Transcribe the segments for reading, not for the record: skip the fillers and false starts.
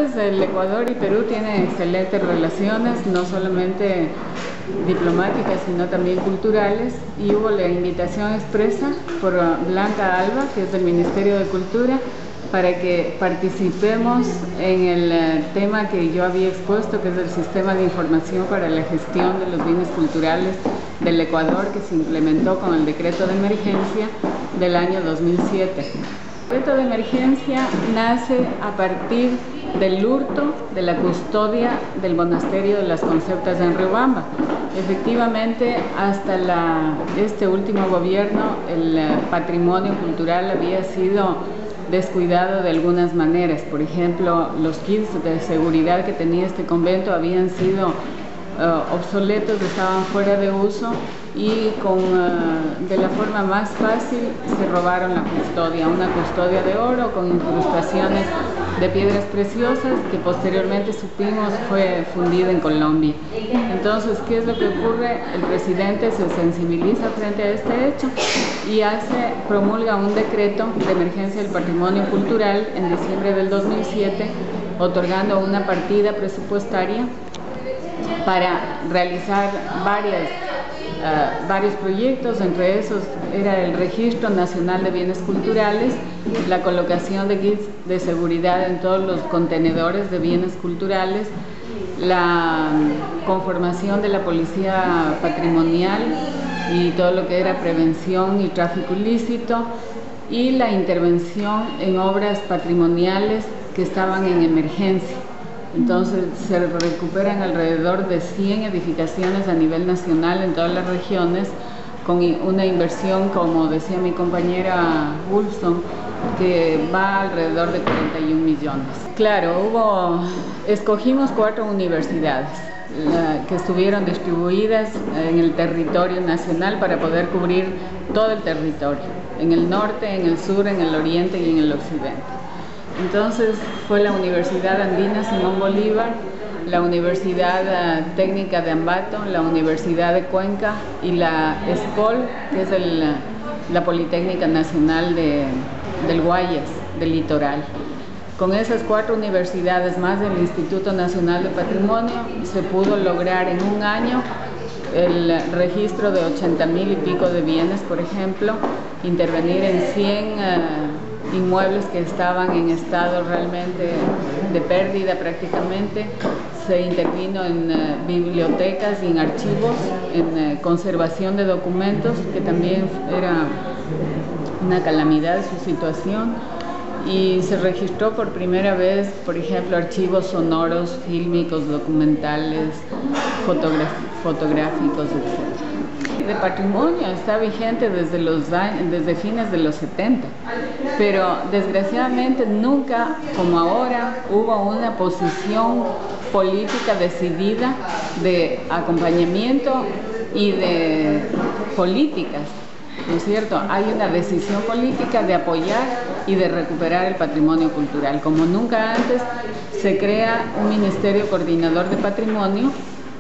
pues el Ecuador y Perú tienen excelentes relaciones, no solamente diplomáticas, sino también culturales, y hubo la invitación expresa por Blanca Alba, que es del Ministerio de Cultura, para que participemos en el tema que yo había expuesto, que es el Sistema de Información para la Gestión de los Bienes Culturales del Ecuador, que se implementó con el decreto de emergencia del año 2007. El decreto de emergencia nace a partir del hurto de la custodia del monasterio de las Conceptas en Riobamba. Efectivamente, hasta este último gobierno, el patrimonio cultural había sido descuidado de algunas maneras. Por ejemplo, los kits de seguridad que tenía este convento habían sido obsoletos, estaban fuera de uso, y de la forma más fácil se robaron la custodia, una custodia de oro con incrustaciones de piedras preciosas que posteriormente supimos fue fundida en Colombia. Entonces, ¿qué es lo que ocurre? El presidente se sensibiliza frente a este hecho y promulga un decreto de emergencia del patrimonio cultural en diciembre del 2007, otorgando una partida presupuestaria para realizar varios proyectos. Entre esos era el Registro Nacional de Bienes Culturales, la colocación de kits de seguridad en todos los contenedores de bienes culturales, la conformación de la policía patrimonial y todo lo que era prevención y tráfico ilícito, y la intervención en obras patrimoniales que estaban en emergencia. Entonces se recuperan alrededor de 100 edificaciones a nivel nacional en todas las regiones, con una inversión, como decía mi compañera Wolfson, que va alrededor de 41 millones. Claro, escogimos 4 universidades que estuvieron distribuidas en el territorio nacional para poder cubrir todo el territorio, en el norte, en el sur, en el oriente y en el occidente. Entonces fue la Universidad Andina Simón Bolívar, la Universidad Técnica de Ambato, la Universidad de Cuenca y la ESPOL, que es la Politécnica Nacional del Guayas, del Litoral. Con esas 4 universidades más del Instituto Nacional de Patrimonio se pudo lograr en un año el registro de 80.000 y pico de bienes, por ejemplo, intervenir en 100 inmuebles que estaban en estado realmente de pérdida prácticamente. Se intervino en bibliotecas y en archivos, en conservación de documentos, que también era una calamidad su situación, y se registró por primera vez, por ejemplo, archivos sonoros, fílmicos, documentales, fotográficos, etc. De patrimonio está vigente desde fines de los 70, pero desgraciadamente nunca, como ahora, hubo una posición política decidida de acompañamiento y de políticas, ¿no es cierto? Hay una decisión política de apoyar y de recuperar el patrimonio cultural. Como nunca antes, se crea un Ministerio Coordinador de Patrimonio,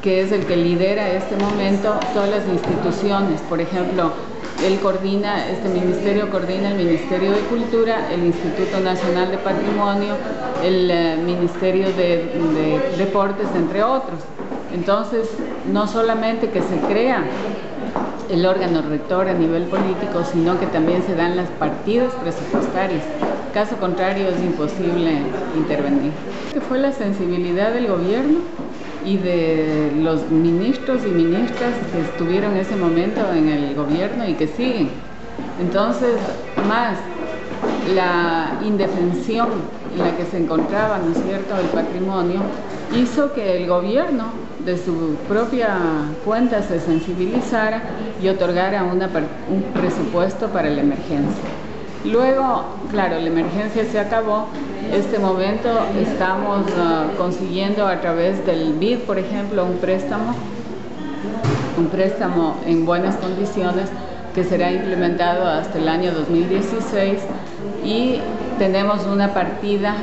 que es el que lidera en este momento todas las instituciones. Por ejemplo, este ministerio coordina el Ministerio de Cultura, el Instituto Nacional de Patrimonio, el Ministerio de Deportes, entre otros. Entonces, no solamente que se crea el órgano rector a nivel político, sino que también se dan las partidas presupuestarias. Caso contrario, es imposible intervenir. Fue la sensibilidad del gobierno y de los ministros y ministras que estuvieron en ese momento en el gobierno y que siguen. Entonces, más la indefensión en la que se encontraba, ¿no es cierto?, el patrimonio, hizo que el gobierno de su propia cuenta se sensibilizara y otorgara un presupuesto para la emergencia. Luego, claro, la emergencia se acabó. Este momento estamos consiguiendo a través del BID, por ejemplo, un préstamo en buenas condiciones que será implementado hasta el año 2016, y tenemos una partida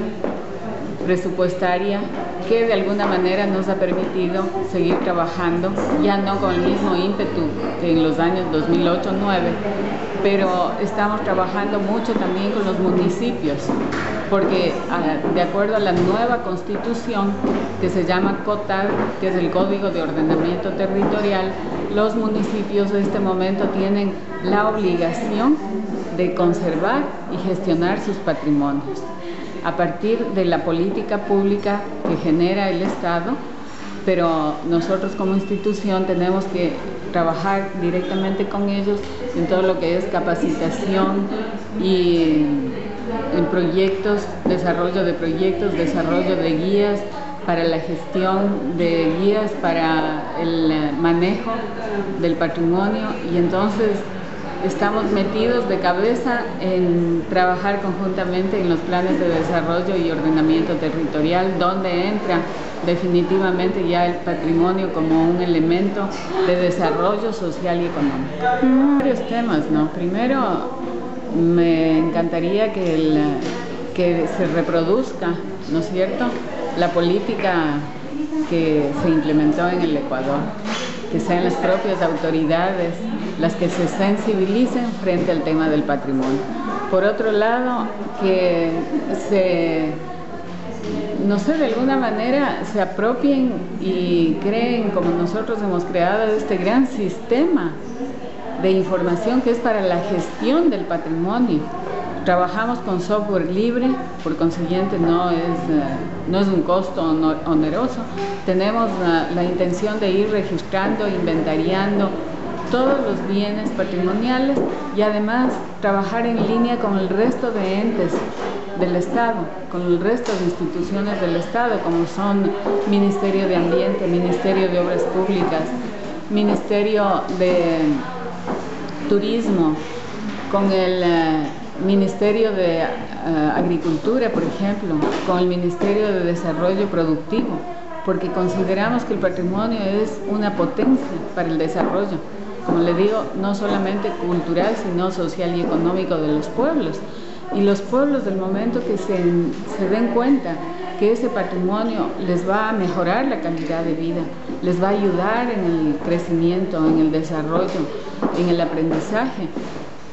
presupuestaria que de alguna manera nos ha permitido seguir trabajando, ya no con el mismo ímpetu que en los años 2008-2009, pero estamos trabajando mucho también con los municipios, porque de acuerdo a la nueva constitución que se llama COTAD, que es el Código de Ordenamiento Territorial, los municipios en este momento tienen la obligación de conservar y gestionar sus patrimonios a partir de la política pública que genera el Estado, pero nosotros como institución tenemos que trabajar directamente con ellos en todo lo que es capacitación y en proyectos, desarrollo de guías para la gestión de guías para el manejo del patrimonio, y entonces estamos metidos de cabeza en trabajar conjuntamente en los planes de desarrollo y ordenamiento territorial, donde entra definitivamente ya el patrimonio como un elemento de desarrollo social y económico. Varios temas, ¿no? Primero, me encantaría que se reproduzca, ¿no es cierto?, la política que se implementó en el Ecuador, que sean las propias autoridades las que se sensibilicen frente al tema del patrimonio. Por otro lado, que no sé, de alguna manera se apropien y creen, como nosotros hemos creado, este gran sistema de información que es para la gestión del patrimonio. Trabajamos con software libre, por consiguiente no es un costo oneroso. Tenemos la intención de ir registrando, inventariando todos los bienes patrimoniales y además trabajar en línea con el resto de entes del Estado, con el resto de instituciones del Estado, como son Ministerio de Ambiente, Ministerio de Obras Públicas, Ministerio de Turismo, con el Ministerio de Agricultura, por ejemplo, con el Ministerio de Desarrollo Productivo, porque consideramos que el patrimonio es una potencia para el desarrollo, como le digo, no solamente cultural, sino social y económico de los pueblos. Y los pueblos, del momento que se den cuenta que ese patrimonio les va a mejorar la calidad de vida, les va a ayudar en el crecimiento, en el desarrollo, en el aprendizaje.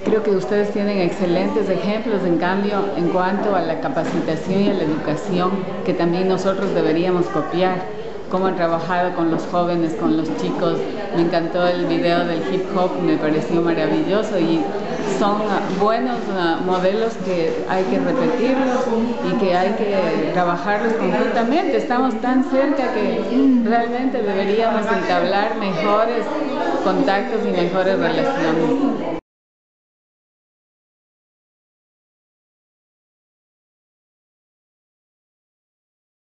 Creo que ustedes tienen excelentes ejemplos, en cambio, en cuanto a la capacitación y a la educación, que también nosotros deberíamos copiar. Cómo han trabajado con los jóvenes, con los chicos. Me encantó el video del hip hop, me pareció maravilloso, y son buenos modelos que hay que repetirlos y que hay que trabajarlos conjuntamente. Estamos tan cerca que realmente deberíamos entablar mejores contactos y mejores relaciones.